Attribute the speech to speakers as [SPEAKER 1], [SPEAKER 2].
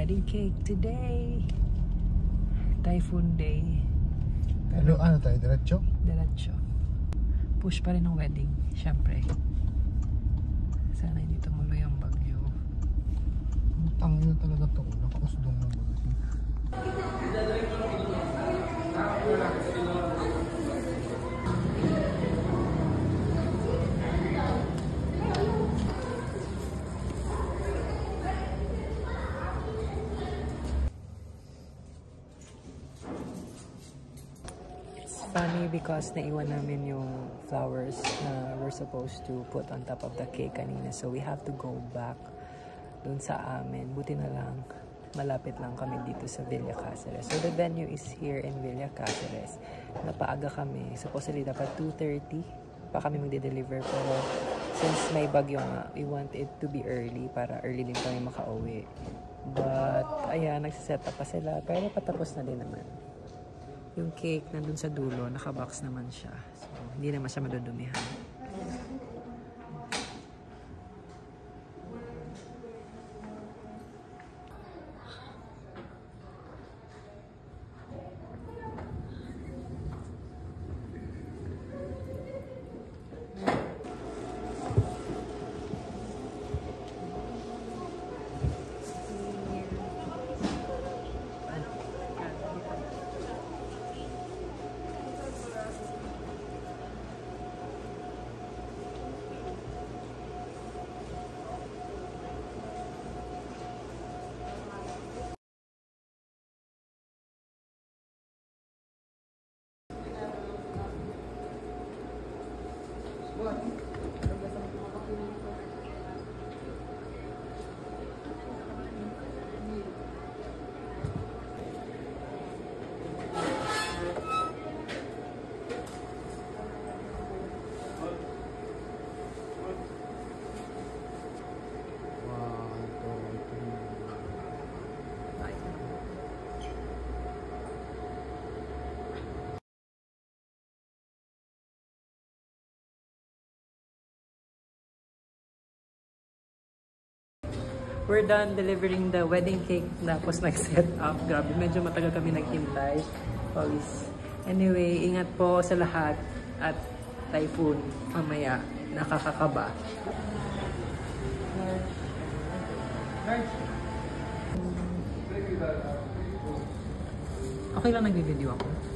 [SPEAKER 1] wedding cake today. Typhoon day.
[SPEAKER 2] Pero ano tayo, diretso?
[SPEAKER 1] Diretso. Push pa rin ang wedding, syempre. Sana hindi tumuloy ang bagyo.
[SPEAKER 2] Ang tangin na talaga to. Nakausdong ng bagyo.
[SPEAKER 1] Funny because naiwan namin yung flowers na we're supposed to put on top of the cake kanina. So we have to go back dun sa amin. Buti na lang, malapit lang kami dito sa Villa Caceres. So the venue is here in Villa Caceres. Napaaga kami. Supposedly dapat 2:30 pa kami magde-deliver. Pero since may bagyo nga, we want it to be early para early din kami makauwi. But ayan, nagsiset up pa sila. Pero patapos na din naman. Yung cake nandun sa dulo, nakabox naman siya. So, hindi naman siya madudumihan. We're done delivering the wedding cake. Tapos nag-set up. Grabe, medyo matagal kami naghintay. Always. Anyway, ingat po sa lahat. At typhoon mamaya. Nakakakaba. Okay lang nag-video ako.